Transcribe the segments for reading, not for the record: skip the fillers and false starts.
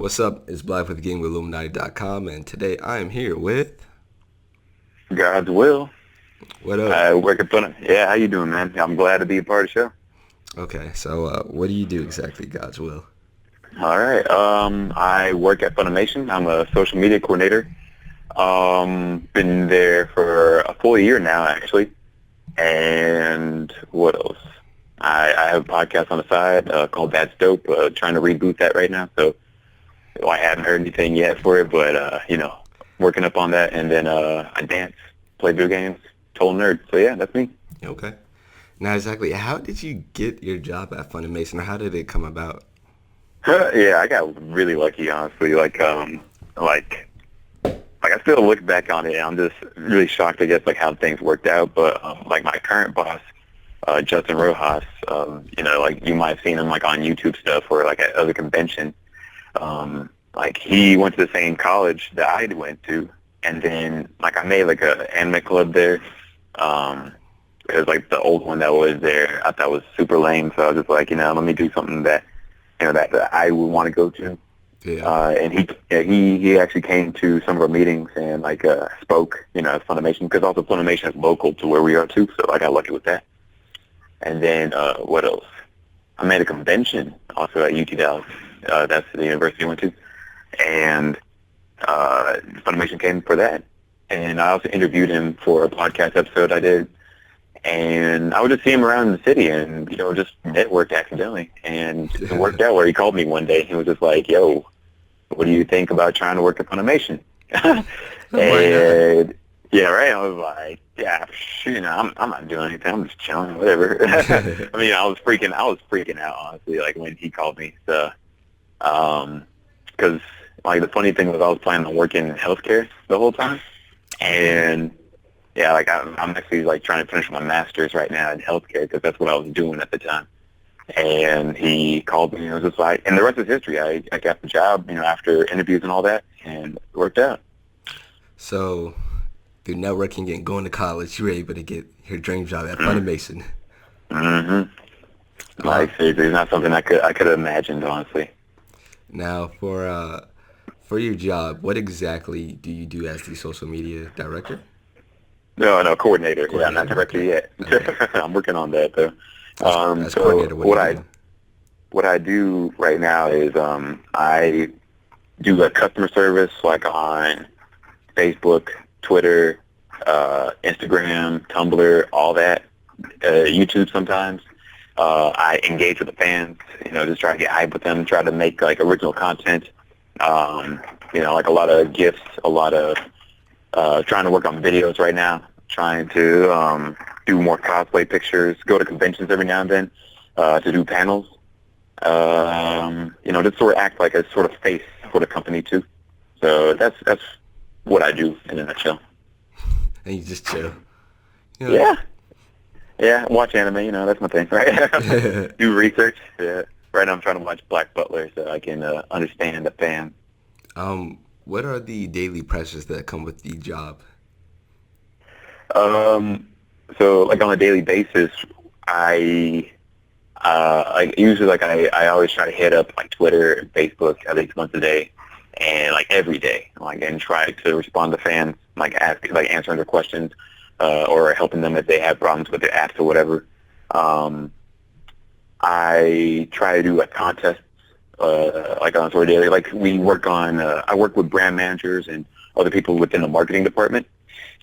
What's up? It's Black with the Gang with Illuminaughty.com, and today I am here with... God's will. What up? I work at Fun. Yeah, how you doing, man? I'm glad to be a part of the show. Okay, so what do you do exactly, God's will? All right. I work at Funimation. I'm a social media coordinator. Been there for a full year now, actually. And what else? I have a podcast on the side called That's Dope. Trying to reboot that right now, so I haven't heard anything yet for it, but working up on that. And then I dance, play video games, total nerd. So yeah, that's me. Okay. Now, exactly, how did you get your job at Funimation, or how did it come about? Yeah, I got really lucky, honestly. I still look back on it, and I'm just really shocked, I guess, like how things worked out. But like my current boss, Justin Rojas, you might have seen him like on YouTube stuff or like at other conventions. Like he went to the same college that I went to, and then like I made like a anime club there. It was like the old one that was there. I thought was super lame, so I was just like, let me do something that that I would want to go to. Yeah. And he actually came to some of our meetings and like spoke, at Funimation, because also Funimation is local to where we are too. So I got lucky with that. And then what else? I made a convention also at UT Dallas. That's the university I went to, and Funimation came for that. And I also interviewed him for a podcast episode I did. And I would just see him around the city and, just networked accidentally. And it worked out where he called me one day. He was just like, yo, what do you think about trying to work at Funimation? And, yeah, right. I was like, yeah, I'm not doing anything. I'm just chilling, whatever. I mean, I was freaking out, honestly, like when he called me. So, because, like, the funny thing was I was planning on working in healthcare the whole time. And... yeah, like I'm actually like trying to finish my master's right now in healthcare because that's what I was doing at the time. And he called me and was just like, and the rest is history. I got the job, after interviews and all that, and it worked out. So, through networking and going to college, you were able to get your dream job at Funimation. Mm-hmm. Like seriously, it's not something I could have imagined, honestly. Now, for your job, what exactly do you do as the social media director? No, coordinator. Yeah, not Coordinator, director okay. yet. Okay. I'm working on that though. As So coordinator, what do you do? what I do right now is I do like customer service, like on Facebook, Twitter, Instagram, Tumblr, all that. YouTube sometimes. I engage with the fans. Just try to get hype with them. Try to make like original content. Like a lot of GIFs, a lot of trying to work on videos right now, trying to do more cosplay pictures, go to conventions every now and then to do panels. Just sort of act like a sort of face for the company too. So that's what I do in a nutshell. And you just chill. Yeah, watch anime, that's my thing, right? Do research. Yeah. Right now I'm trying to watch Black Butler so I can understand the fans. What are the daily pressures that come with the job? So like on a daily basis, I always try to hit up like Twitter and Facebook at least once a day, and like every day, like and try to respond to fans, like answering their questions, or helping them if they have problems with their apps or whatever. I try to do like contests, like on sort of daily. Like we work on, I work with brand managers and other people within the marketing department,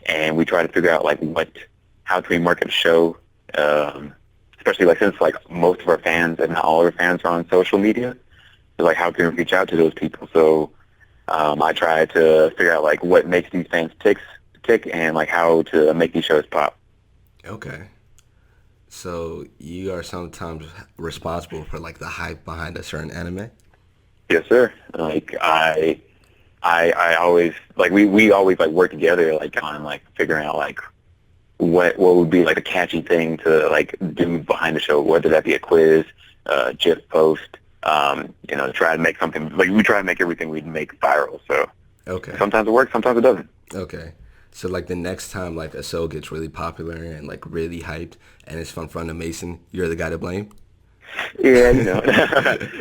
and we try to figure out like how can we market a show, especially like since like most of our fans and not all our fans are on social media. So like how can we reach out to those people? So I try to figure out like what makes these fans tick, and like how to make these shows pop. Okay. So you are sometimes responsible for like the hype behind a certain anime? Yes, sir. Like I always like we always like work together like on like figuring out like what would be like a catchy thing to like do behind the show, whether that be a quiz, GIF post, try to make something like we try to make everything we make viral. So Okay. sometimes it works, sometimes it doesn't. Okay. So like the next time like a show gets really popular and like really hyped and it's from Funimation, you're the guy to blame? Yeah, you know.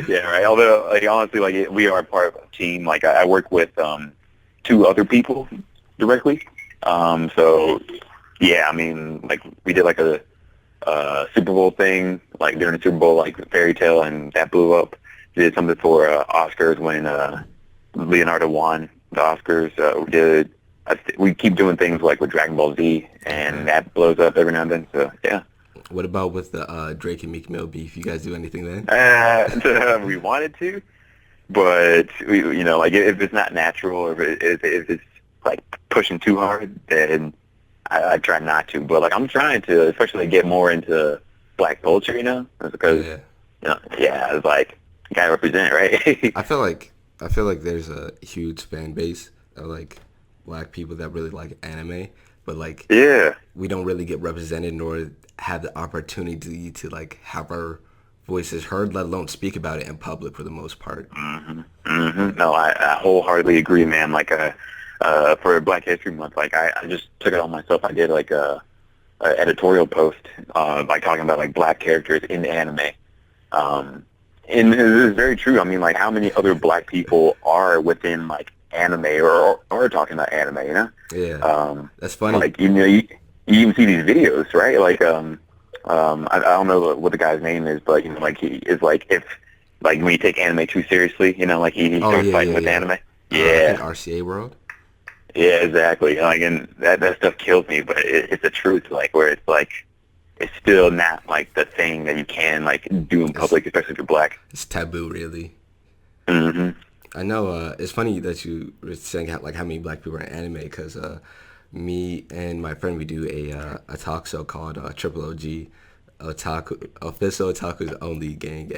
Yeah, right. Although, like, honestly, like, we are part of a team. Like, I work with two other people directly. So, yeah, I mean, like, we did, like, a Super Bowl thing, like, during the Super Bowl, like, Fairy Tale, and that blew up. We did something for Oscars when Leonardo won the Oscars. We keep doing things, like, with Dragon Ball Z, and that blows up every now and then. So, yeah. What about with the Drake and Meek Mill beef? You guys do anything then? We wanted to, but you know, like if it's not natural or if it's like pushing too hard, then I try not to. But like I'm trying to, especially get more into Black culture, you know, because Yeah. yeah, it's like you gotta represent, right? I feel like there's a huge fan base of like Black people that really like anime, but like Yeah. we don't really get represented nor have the opportunity to like have our voices heard, let alone speak about it in public for the most part. No, I wholeheartedly agree, man. Like for Black History Month, like I just took it on myself. I did like a editorial post, like talking about like Black characters in anime. And it is very true. I mean, like, how many other Black people are within like anime or talking about anime? You know? Yeah, that's funny. Like you even see these videos, right? Like I don't know what the guy's name is, but you know, like he is like if like when you take anime too seriously, you know, like he Oh starts yeah, fighting yeah, with yeah. anime. I think Yeah. RCA World. Yeah, exactly. Like, and that stuff kills me, but it's the truth. Like, where it's like, it's still not like the thing that you can like do in It's public, especially if you're Black. it's taboo, really. Hmm. I know. It's funny that you were saying like how many Black people are in anime because me and my friend we do a talk show called Triple OG, Otaku Official Otaku's Only Gang,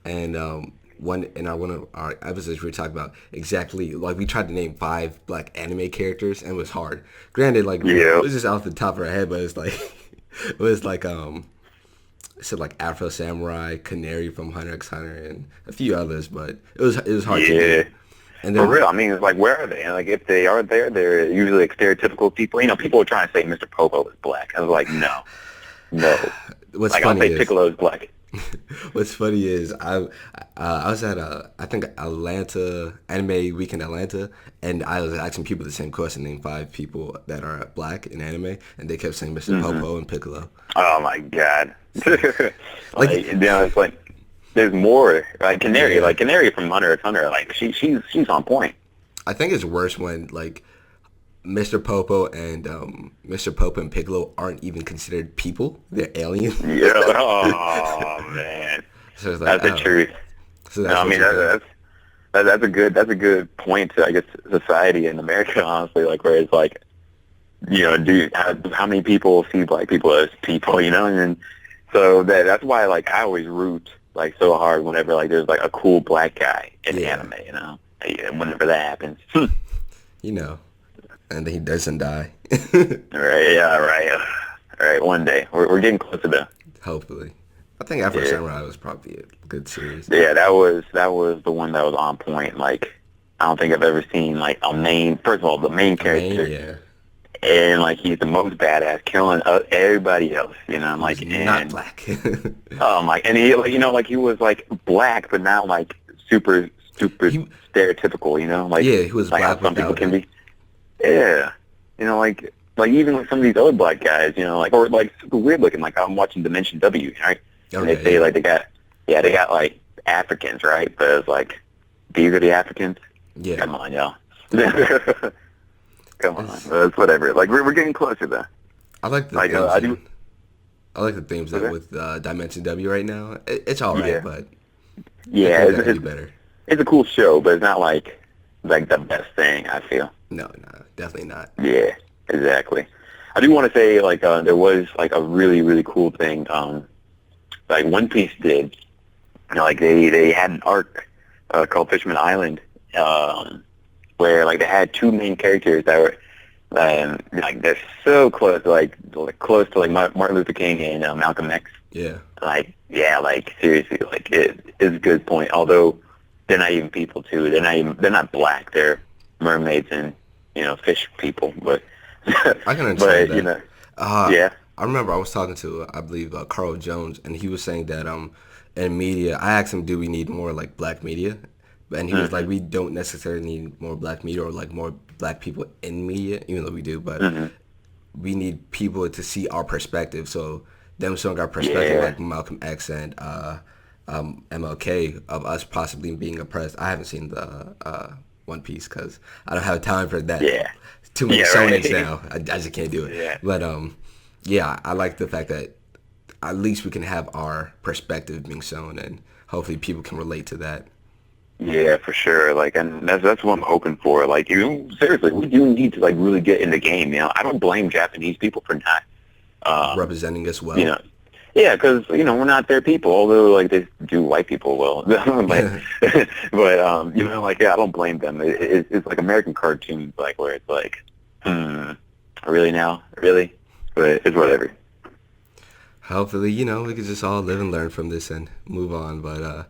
and one in our one of our episodes we were talking about exactly like we tried to name 5 Black anime characters and it was hard. Granted, like it Yeah. was just off the top of our head, but it's like it was like so like Afro Samurai, Canary from Hunter x Hunter, and a few others, but it was hard to Yeah. do. And For then real. I mean, it's like, where are they? And like, if they are there, they're usually like stereotypical people. You know, people are trying to say Mr. Popo is Black. I was like, no, no. what's Like, I'll funny say is Piccolo is Black. what's funny is I was at I think Atlanta Anime Week in Atlanta, and I was asking people the same question: name 5 people that are Black in anime, and they kept saying Mr. Popo and Piccolo. Oh my God. Like Like, you know, it's like there's more. yeah, Like Canary from Hunter x Hunter. Like she's on point. I think it's worse when like Mr. Popo and Piccolo aren't even considered people; they're aliens. Yeah. Oh man, So it's like, that's the oh, truth. so No, that's I what mean you think. that's a good point to I guess society in America, honestly. Like where it's like, you know, how many people see Black people as people, you know? And so that's why like I always root like so hard whenever like there's like a cool Black guy in Yeah, anime, you know? Yeah, whenever that happens. you know, and then he doesn't die. Right, yeah, right. All right, one day. We're getting closer though. Hopefully, I think Afro Yeah. Samurai was probably a good series. Yeah, that was the one that was on point. Like I don't think I've ever seen like a main first of all, the main A main, character yeah, and like he's the most badass, killing everybody else. You know, I'm he was like, not and Black. like, and he, like, you know, like he was like Black, but not like super he, stereotypical. You know, like yeah, he was like how Black some people without can it. be. Yeah, you know, like even like some of these other Black guys, you know, like or like super weird looking. Like I'm watching Dimension W, right? And they Okay, say yeah, like they got like Africans, right? But it's like these are the Africans. yeah. Come on, y'all. Come on, It's, it's whatever. Like we're getting closer though. I like the Like themes I do. in. I like the themes in Okay. with Dimension W right now. It's all right, Yeah, but I yeah. think that could be better. It's a cool show, but it's not like the best thing. I feel. No, no, definitely not. Yeah, exactly. I do want to say like there was like a really really cool thing like One Piece did. You know, like they had an arc called Fisherman Island where like they had 2 main characters that were like they're so close close to like Martin Luther King and Malcolm X. Yeah, Like yeah, like seriously, like it is a good point. Although they're not even people too. They're not Black. They're mermaids and you know fish people. But I can understand but you that. know Uh, yeah. I remember I was talking to I believe Carl Jones, and he was saying that in media, I asked him, do we need more like black media? And he was like, Mhm. we don't necessarily need more black media or like more black people in media, even though we do, but Mhm. we need people to see our perspective. So them showing our perspective, Yeah. like Malcolm X and MLK, of us possibly being oppressed. I haven't seen the One Piece because I don't have time for that. Yeah. Too many Yeah. shonens Right. now. I just can't do it. Yeah. But yeah, I like the fact that at least we can have our perspective being shown, and hopefully people can relate to that. Yeah, for sure. Like, and that's what I'm hoping for. Like, seriously, we do need to like really get in the game. I don't blame Japanese people for not, um, Representing us you well. know, yeah, because we're not their people. Although like they do white people well, but like yeah, I don't blame them. It's like American cartoons, like where it's like, really now, really, but it's whatever. Hopefully, we could just all live and learn from this and move on. But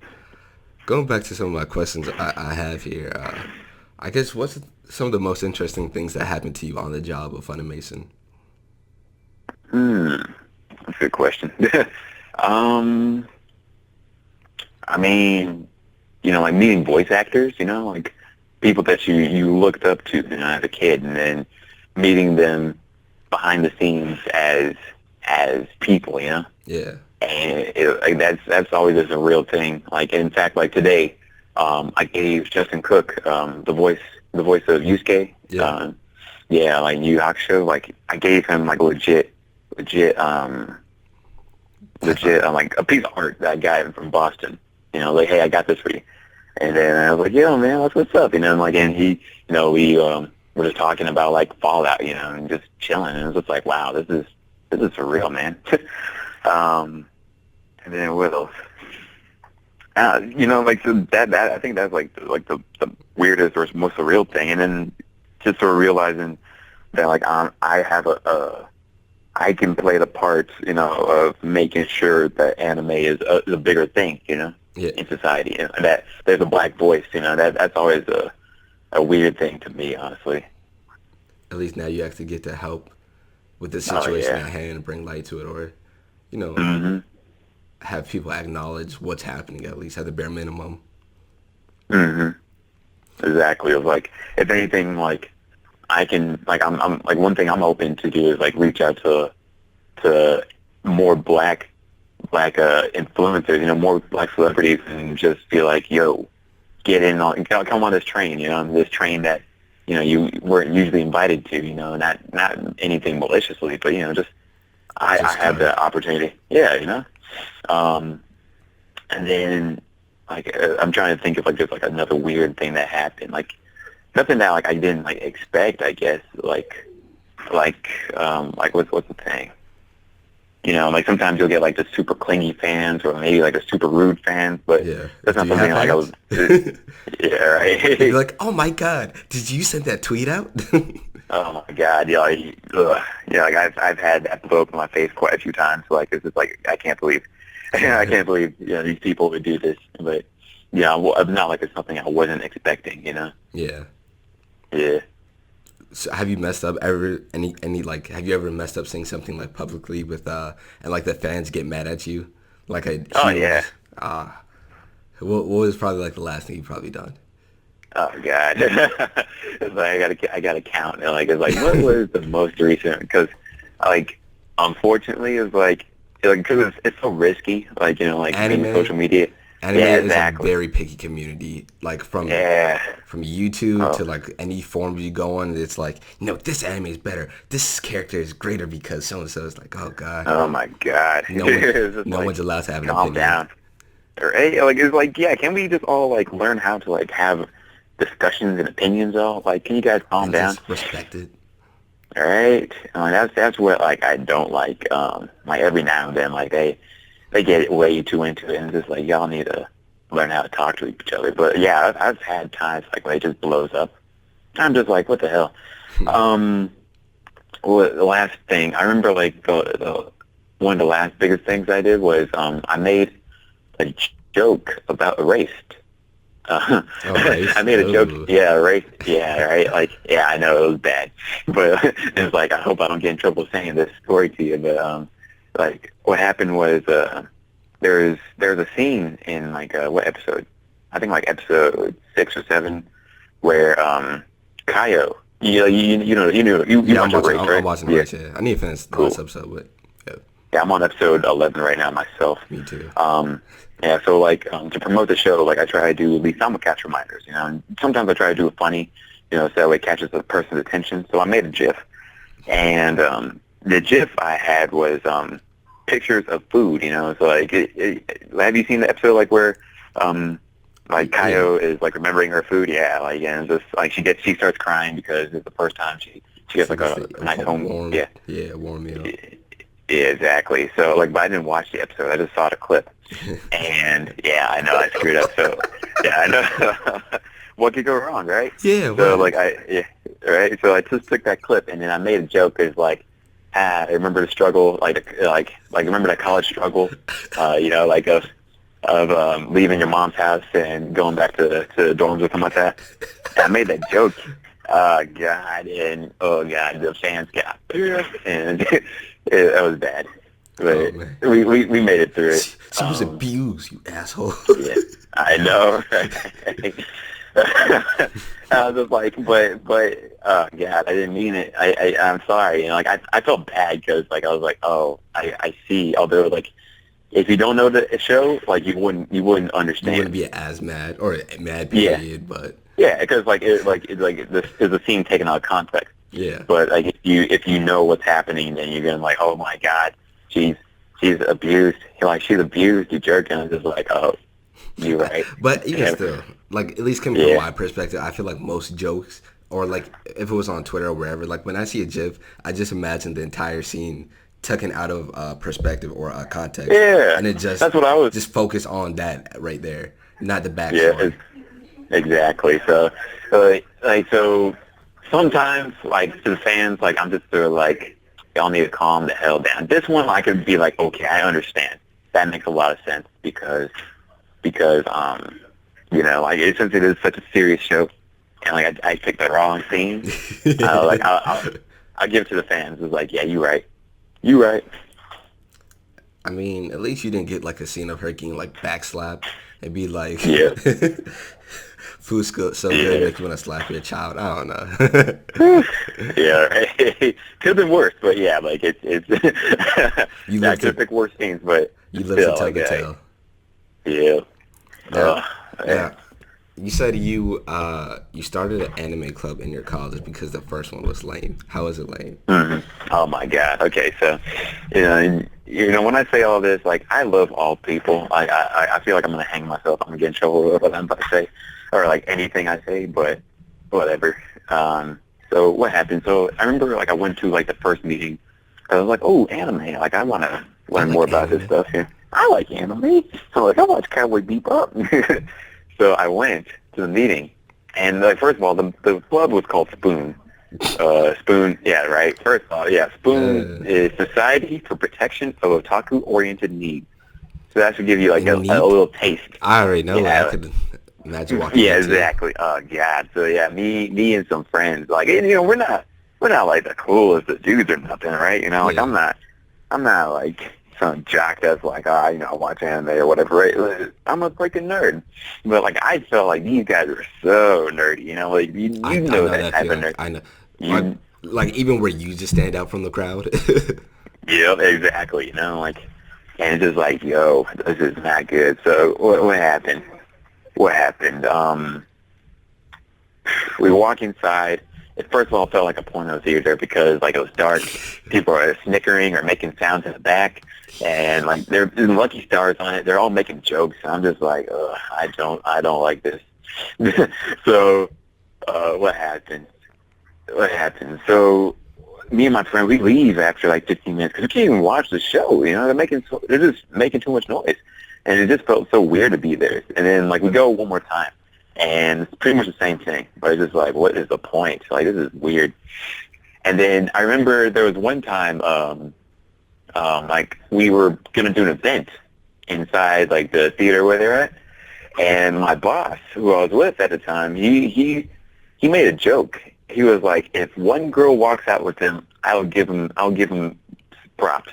going back to some of my questions I have here, I guess what's some of the most interesting things that happened to you on the job of Funimation? Hmm, that's a good question. um, I mean, like meeting voice actors, like people that you looked up to, as a kid, and then meeting them behind the scenes as people, Yeah. and like that's always just a real thing. Like in fact, like today, I gave Justin Cook, the voice of Yusuke, Yeah. yeah, like Yu Yu Hakusho, like I gave him like legit, High five. like a piece of art that I got him from Boston. Like, hey, I got this for you. And then I was like, yo, man, what's up? And like, and he, we were just talking about like Fallout, and just chilling. And it was just like, wow, this is for real, man. um, and then what else? Like so that I think that's like the weirdest or most surreal thing. And then just sort of realizing that like I have I can play the part, of making sure that anime is a bigger thing, Yeah. in society, and that there's a black voice, that's always a weird thing to me, honestly. At least now you actually get to help with the Oh situation yeah. at hand and bring light to it, or you know, Mhm. have people acknowledge what's happening at least at the bare minimum. Mhm. Exactly. It was like, if anything, like I can, like I'm like one thing I'm open to do is like reach out to more black influencers, more black celebrities, and just be like, yo, get in on, come on this train, this train that, you weren't usually invited to, not anything maliciously, but, just, I Just have come. the opportunity. Yeah, Um, and then, like, I'm trying to think of, like, just, like, another weird thing that happened. Like, nothing that, like, I didn't, like, expect, I guess. Like, what's the thing? Like sometimes you'll get like the super clingy fans or maybe like the super rude fans, but Yeah. that's Do not you have something like I was. fans? Yeah, They'd be right. like, "Oh my God, did you send that tweet out?" Oh my God, yeah, yeah. Like I've had that blow up in my face quite a few times. Like it's just like I can't believe, I can't believe these people would do this. But yeah, well, not like it's something I wasn't expecting. Yeah. Yeah. So have you messed up ever? Any like? Have you ever messed up saying something like publicly with and like the fans get mad at you? Like a Oh yeah. huge. What was probably like the last thing you probably done? Oh God. It's like I gotta count. And like it's like what was the most recent? Because like unfortunately it's like because it's so risky. Like like being Anime. social media. Anime Yeah, is a exactly. very picky community. Like Yeah. from YouTube Oh. to like any forum you go on, it's like, this anime is better. This character is greater because so and so. Is like, oh God, Oh my God. no one, It's just no like one's allowed to have an calm opinion. down. Or hey, like it's like yeah. Can we just all like learn how to like have discussions and opinions though? Like can you guys calm And down? just respect it. All right. That's what like I don't like. Like every now and then, like they get way too into it, and it's just like y'all need to learn how to talk to each other. But yeah, I've had times like where it just blows up. I'm just like, what the hell? Um, the last thing I remember, like the one of the last biggest things I did was I made a joke about erased. Oh, race. I made a joke. Oh. Yeah, right. Yeah, right. Like, yeah, I know it was bad, but it's like I hope I don't get in trouble saying this story to you. But like what happened was there's a scene in like what episode? I think like episode 6 or 7 where Kaio. You Yeah, watch the race, I'm right? watching the Yeah, race. Yeah, I need to finish the last cool. episode, but yeah, Yeah, I'm on episode 11 right now myself. me too. Yeah, so like to promote the show, like I try to do at least simulcast reminders, and sometimes I try to do it funny, so that way it catches the person's attention. So I made a GIF, and the GIF I had was pictures of food, So like, have you seen the episode like where like Yeah, Kaio is like remembering her food? Yeah, like and just like she starts crying because it's the first time she gets she like gets a nice home. warm. Yeah. Yeah, a warm meal. Yeah, exactly. So, like, but I didn't watch the episode. I just saw the clip, and yeah, I know I screwed up. So, yeah, I know. What could go wrong, right? Yeah, So, right. yeah, right. So I just took that clip, and then I made a joke. Is like, I remember the struggle, like remember that college struggle, like of leaving your mom's house and going back to the dorms or something like that. And I made that joke. God, and oh God, the fans got pissed, and that was bad. Oh But man, we made it through it. she was abused, you asshole. Yeah, I know. Right? I was just like, but God, I didn't mean it. I'm sorry. Like I felt bad because like I was like, oh, I see. Although like if you don't know the show, like you wouldn't You wouldn't understand. be as mad or mad Yeah. period, but Yeah, because like this is a scene taken out of context. yeah. But like if you know what's happening, then you're gonna like, oh my God, she's abused. Like she's abused, you jerk. And I'm just like, oh, you're right. But even Yeah, still, like at least coming from yeah, my perspective, I feel like most jokes or like if it was on Twitter or wherever, like when I see a GIF, I just imagine the entire scene taken out of perspective or context, yeah. and it just That's what I was. just focus on that right there, not the Yeah, backstory. exactly. So, so sometimes like to the fans, like I'm just sort of like, y'all need to calm the hell down. This one I could be like, okay, I understand. That makes a lot of sense because like since it is such a serious show, and like I picked the wrong scene, like I'll give it to the fans. It's like, yeah, you right, you right. I mean, at least you didn't get like a scene of her getting like backslapped and be like, Yeah, food's good, so good, yeah. make you want to slap your child. I don't know. Yeah, right. Could have been worse, but yeah, like it's You I live could have to picked worse scenes, but you live to still, tell like the tale. yeah. Now, Yeah. now, you said you started an anime club in your college because the first one was lame. How was it lame? Mhm. Oh my God. Okay, so when I say all this, like I love all people. I feel like I'm gonna hang myself. I'm gonna get in trouble with what I'm about to say, or like anything I say, but whatever. So what happened? So I remember like I went to like the first meeting. I was like, oh, anime. Like I want to I learn more like about this anime. stuff here. I like anime. So like I watch Cowboy Bebop. So I went to the meeting, and like first of all, the club was called Spoon. Spoon, yeah, right. First of all, yeah, Spoon Uh, is Society for Protection of Otaku-Oriented Needs. So that should give you like a neat. little taste. I already know. Like I Yeah, could imagine walking yeah, into. exactly. Oh God. So yeah, me and some friends, like, and, we're not like the coolest of dudes or nothing, right? Like Yeah. I'm not like some jock that's like, I watch anime or whatever, right? I'm a freaking nerd. But like I felt like these guys were so nerdy, like you I know know that that type of feeling. nerd. I know. You Like even where you just stand out from the crowd. Yeah, exactly. Like, and it's just like, yo, this is not good. So what happened? What happened? We walk inside. It first of all felt like a porno theater because like it was dark. People are snickering or making sounds in the back, and like there's Lucky Stars on it. They're all making jokes, and I'm just like, ugh, I don't like this. So what happened? What happened? So me and my friend, we leave after like 15 minutes because we can't even watch the show. They're just making too much noise, and it just felt so weird to be there. And then like we go one more time, and it's pretty much the same thing. But it's just like, what is the point? Like this is weird. And then I remember there was one time, like we were gonna do an event inside like the theater where they're at, And my boss, who I was with at the time, he made a joke. He was like, if one girl walks out with him, I'll give him props.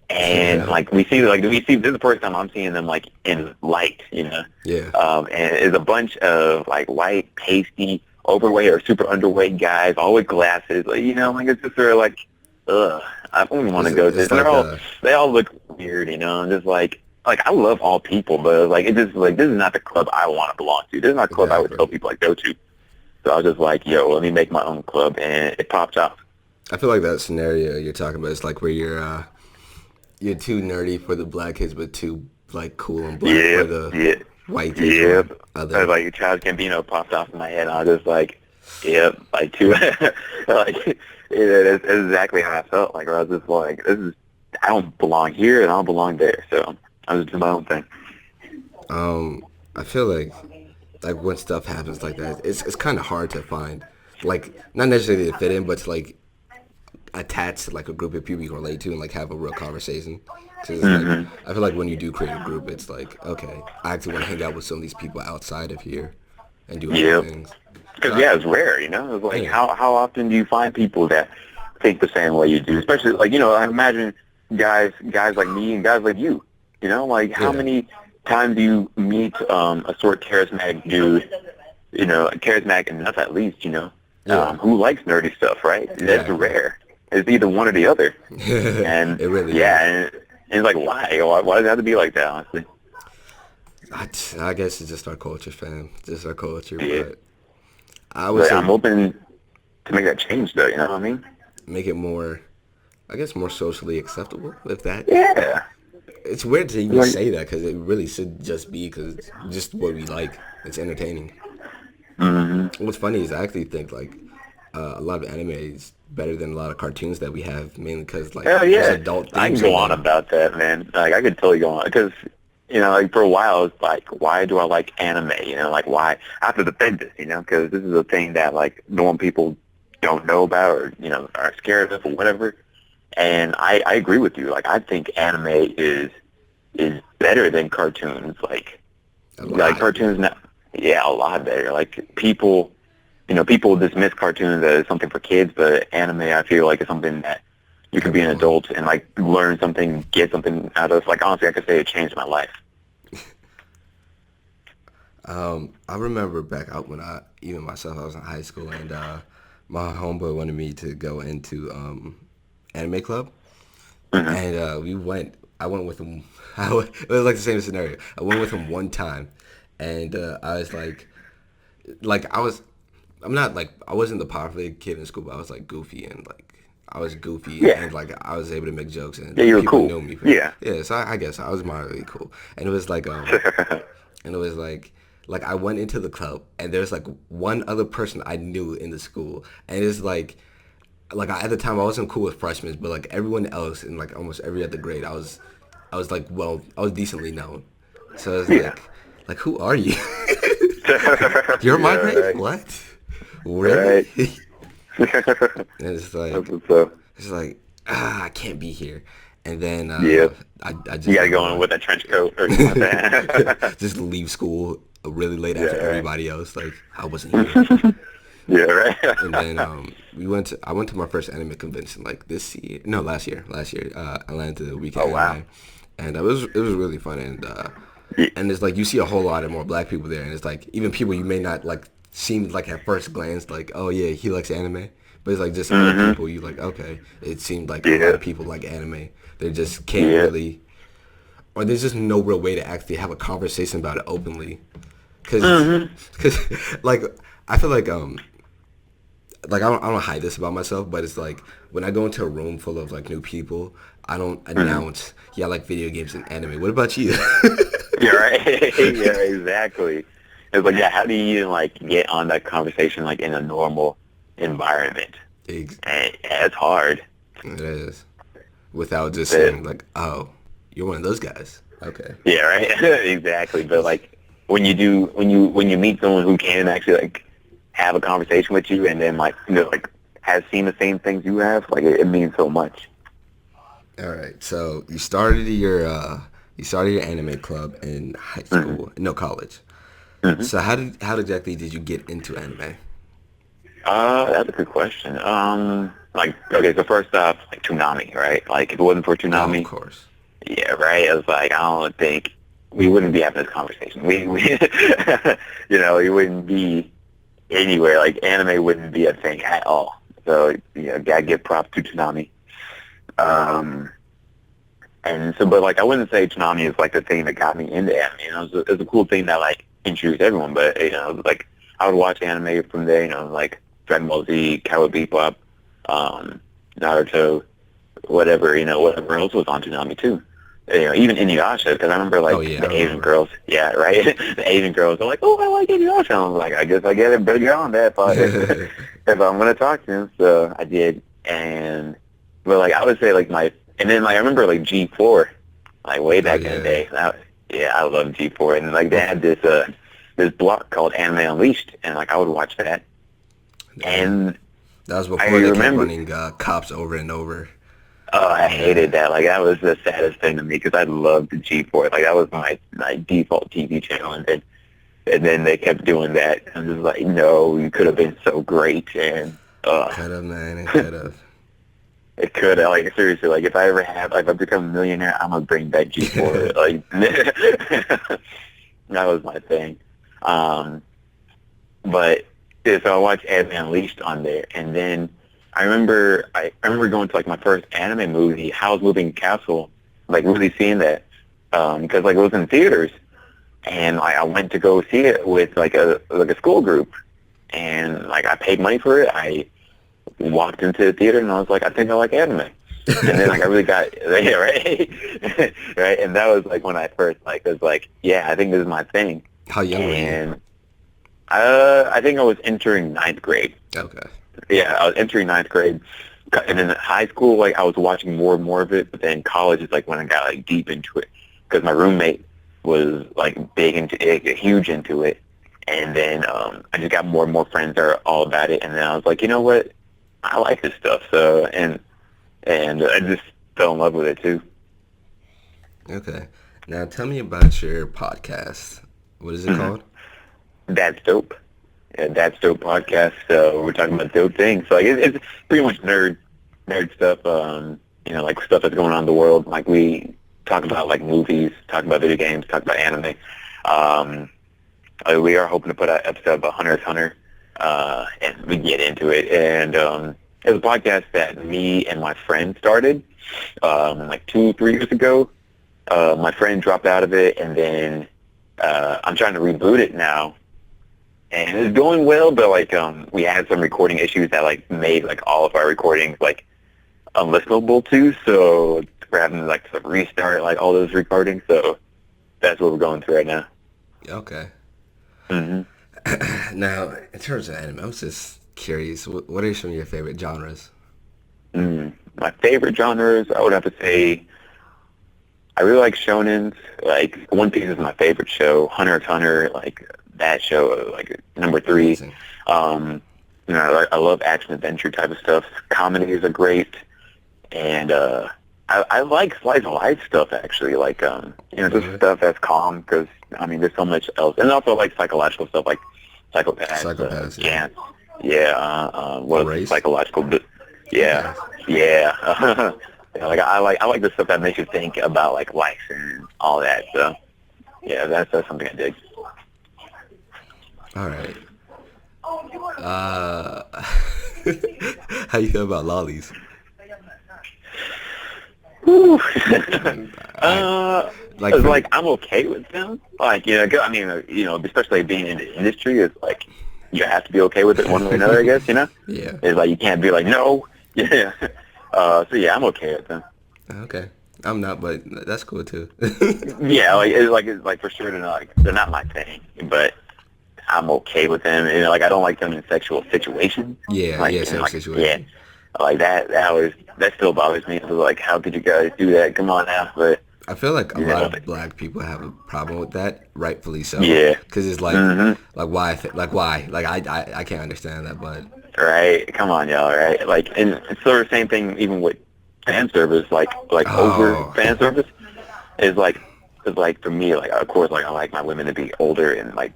And we see this is the first time I'm seeing them like in light, you know. Yeah. And it's a bunch of like white, pasty, overweight or super underweight guys, all with glasses. Like, you know, like it's just sort of like, ugh, I don't want to go there. They all look weird, you know. And just like I love all people, but like it just like this is not the club I want to belong to. This is not the club I would tell people like go to. So I was just like, yo, let me make my own club, and it popped off. I feel like that scenario you're talking about is like where you're too nerdy for the black kids, but too like cool and black for the white kids. Yep. Like your Childish Gambino popped off in my head, and I was just like, yep, like too, like that's exactly how I felt. Like I was just like, I don't belong here, and I don't belong there. So I was doing my own thing. I feel like when stuff happens like that, it's kind of hard to find, like not necessarily to fit in, but to like attach to like a group of people you can relate to and like have a real conversation. Cause like, I feel like when you do create a group, it's like, okay, I actually want to hang out with some of these people outside of here and do other things. Because it's rare, you know. It's like how often do you find people that think the same way you do? Especially like, you know, I imagine guys like me and guys like you. You know, like how many times do you meet a sort of charismatic dude, you know, charismatic enough at least, you know, who likes nerdy stuff, right? That's rare. It's either one or the other. And it really is. And it's like, why? Why does it have to be like that, honestly? I guess it's just our culture, fam. Just our culture. Yeah. But I would say I'm hoping to make that change, though, you know what I mean? Make it more, I guess, more socially acceptable, if that. Yeah. It's weird to even say that because it really should just be because it's just what we like. It's entertaining. Mm-hmm. What's funny is I actually think like a lot of anime is better than a lot of cartoons that we have, mainly because like there's adult themes. I can go on about that, man. Like I could totally go on because you know, like for a while it's like, why do I like anime? You know, like why I have to defend this, you know, because this is a thing that like normal people don't know about or you know are scared of or whatever. And I agree with you. Like I think anime is better than cartoons. Like cartoons now, a lot better. Like people dismiss cartoons as something for kids, but anime I feel like is something that you can be an adult and like learn something, get something out of. Like honestly, I could say it changed my life. I remember back out when I was in high school and my homeboy wanted me to go into anime club, and we went. I went with him. It was like the same scenario. I went with him one time, and I was like I wasn't the popular kid in school, but I was like goofy and like I was goofy and like I was able to make jokes and you were people cool. knew me. So I guess I was moderately cool, and it was like like I went into the club and there's like one other person I knew in the school, and it's like at the time I wasn't cool with freshmen, but like everyone else in like almost every other grade I was like, well, I was decently known. So I was like who are you? You're my grade? Right. What? Really? Right. And it's like I can't be here. And then I just you gotta go in with a trench coat or something like that. Just leave school really late after everybody else. Like I wasn't here. And then I went to my first anime convention like last year. I landed to the weekend. Anime, and it was really fun and it's like you see a whole lot of more black people there, and it's like even people you may not like seem like at first glance like, oh yeah, he likes anime, but it's like just other people you like, okay, it seemed like a lot of people like anime. They just can't really, or there's just no real way to actually have a conversation about it openly, because like I feel like I don't hide this about myself, but it's like when I go into a room full of like new people, I don't announce, I like video games and anime. What about you? You're right. Yeah, exactly. It's like, how do you even like get on that conversation like in a normal environment? It's hard. It is. Without just saying like, oh, you're one of those guys. Okay. Yeah, right. Exactly. But like when you meet someone who can actually like have a conversation with you and then like like has seen the same things you have, like it means so much. All right. So you started your anime club in high school, no college. Hmm. So how exactly did you get into anime? That's a good question. Like, okay, so first off, like Toonami, right? Like, if it wasn't for Oh, of Toonami, course. yeah, right. I was like, I don't think we wouldn't be having this conversation. We we wouldn't be anywhere. Like, anime wouldn't be a thing at all. So, gotta give props to Toonami. Um, and so, but like, I wouldn't say Toonami is like the thing that got me into anime. It's a cool thing that like introduced everyone. But like I would watch anime from there. Like Dragon Ball Z, Cowboy Bebop, Naruto, whatever else was on Toonami too. Even Inuyasha, because I remember Oh like yeah, I the Asian remember. girls, yeah, right. The Asian girls are like, "Oh, I like Inuyasha." I was like, "I guess I get it, better on that if I'm gonna talk to him." So I did, but like I would say like and then like I remember like G4, like way Oh back in the yeah. day. Yeah, I love G4, and like they Bef- had this block called Anime Unleashed, and like I would watch that, and and that was I before they kept remember. running cops over and over. Oh, I Yeah. hated that. Like that was the saddest thing to me because I loved the G4. Like that was my default TV channel, and then they kept doing that. I'm just like, no, you could have been so great, and Could have, man. It could have. it could have. Like seriously, like if I become a millionaire, I'm gonna bring back G4. Like that was my thing. Um, but yeah, so I watched Anime Unleashed on there, and then I remember going to like my first anime movie, Howl's Moving Castle, like really seeing that because like it was in theaters, and I went to go see it with like a school group, and like I paid money for it. I walked into the theater and I was like, I think I like anime. And then like I really got yeah, right, right, and that was like when I first like was like, yeah, I think this is my thing. How young were you? And I think I was entering ninth grade. Okay. Yeah, I was entering ninth grade, and then high school, like I was watching more and more of it. But then college is like when I got like deep into it, because my roommate was like big into it, huge into it, and then I just got more and more friends that are all about it. And then I was like, you know what, I like this stuff. So and I just fell in love with it too. Okay. Now tell me about your podcast. What is it Mhm. called? That's dope. Yeah, that's dope podcast. So we're talking about dope things. So like it's pretty much nerd stuff. Like stuff that's going on in the world. Like we talk about like movies, talk about video games, talk about anime. Um, we are hoping to put out an episode of Hunter x Hunter, and we get into it. And it was a podcast that me and my friend started like 2-3 years ago. My friend dropped out of it, and then I'm trying to reboot it now, and it's going well. But like we had some recording issues that like made like all of our recordings like unlistenable too. So we're having to like sort of restart like all those recordings. So that's what we're going through right now. Okay. Hmm. Now, in terms of anime, I was just curious. What are some of your favorite genres? My favorite genres, I would have to say, I really like shonens. Like One Piece is my favorite show. Hunter x Hunter, like that show, like number three. Amazing. I love action adventure type of stuff. Comedies are great, and I like slice of life stuff actually. Like just Okay. stuff that's calm because I mean there's so much else, and also like psychological stuff like Psychopaths, Psychopaths, yeah. Gantz, yeah. What else? Erased? Psychological, yeah, Okay. yeah. Yeah, like I like the stuff that makes you think about like life and all that. So yeah, that's something I dig. All right. Uh, how you feel about lollies? Whew. I like It's for like I'm okay with them. Like 'cause, I mean, especially being in the industry, it's like you have to be okay with it one way or another. I guess yeah. it's like you can't be like no, yeah. So yeah, I'm okay with them. Okay. I'm not, but that's cool too. Yeah, it's like for sure they're not my thing, but I'm okay with them. And like I don't like them in sexual situations. Yeah, Like yeah, and same like yeah, situation. like that still bothers me. It's like how could you guys do that? Come on now, but I feel like a you lot know, of black people have a problem with that, rightfully so, yeah. because it's Hmm. like why, like why, like I can't understand that, but Right? Come on, y'all. Right? Like, and it's sort of the same thing even with fan service. Like over oh, fan service is like Cause like for me, like of course, like I like my women to be older and like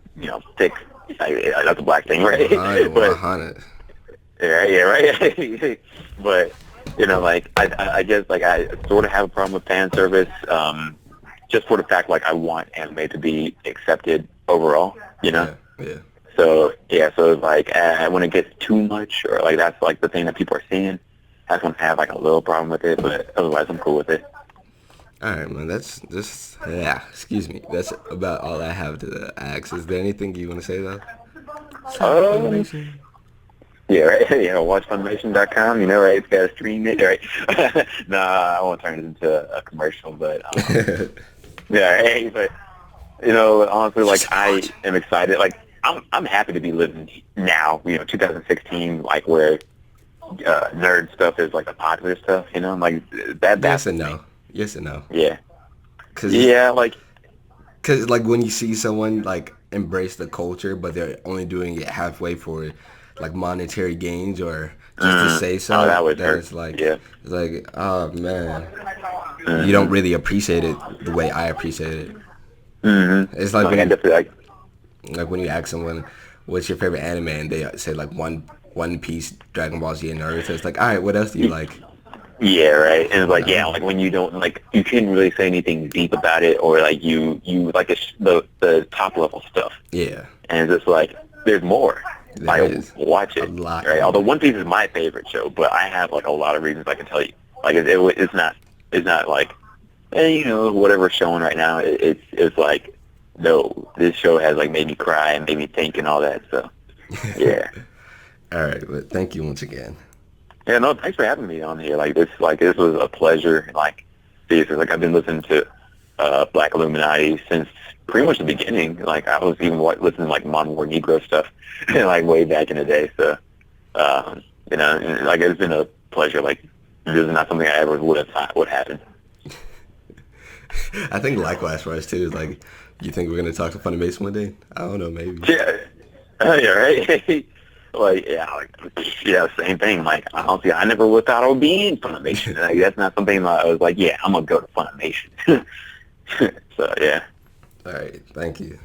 thick. That's a black thing, right? 100, But 100. yeah, right. But like I just like I sort of have a problem with fan service, just for the fact like I want anime to be accepted overall, Yeah, yeah. So yeah, so it's like when it gets too much, or like that's like the thing that people are seeing, that's when I have like a little problem with it. But otherwise, I'm cool with it. All right, man. That's just yeah. Excuse me. That's about all I have to ask. Is there anything you want to say though? Stop Um, Funimation. yeah, right. Watch Funimation.com. Right? It's got to stream it, right? Nah, I won't turn it into a commercial, but yeah, hey, but honestly, like Just I watch. am excited. Like I'm happy to be living now. 2016, like where nerd stuff is like the popular stuff. Like that. Yes That's and the thing. no. Yes and no. Yeah, Cause, yeah. Like cause like when you see someone like embrace the culture, but they're only doing it halfway for like monetary gains or just to say oh, so, that would then hurt. Yeah. it's like, oh man, you don't Mm-hmm. really appreciate it the way I appreciate it. It's Mm-hmm. like Like I when definitely like. like when you ask someone what's your favorite anime and they say like One Piece, Dragon Ball Z, and Naruto. It's like, all right, what else do you like? Yeah, right. And it's like, yeah, like when you don't like, you can't really say anything deep about it, or like you like the top level stuff. Yeah, And it's just like there's more. there Like is watch a it, lot right? Although more. One Piece is my favorite show, but I have like a lot of reasons I can tell you. Like it's not like whatever's showing right now. It's like no, this show has like made me cry and made me think and all that. So yeah. All right, but thank you once again. Yeah, no, thanks for having me on here. This was a pleasure. Like, seriously, like I've been listening to Black Illuminati since pretty much the beginning. Like, I was even listening to like Mon War Negro stuff, like way back in the day. So, and, like it's been a pleasure. Like, this is not something I ever would have thought would happen. I think likewise for us too. Is like, you think we're gonna talk to Funimation one day? I don't know, maybe. Yeah, yeah, right. Yeah, same thing. Like, honestly, I never would have thought I would be in Funimation. Like, that's not something that I was like, yeah, I'm gonna go to Funimation. So yeah. All right, thank you.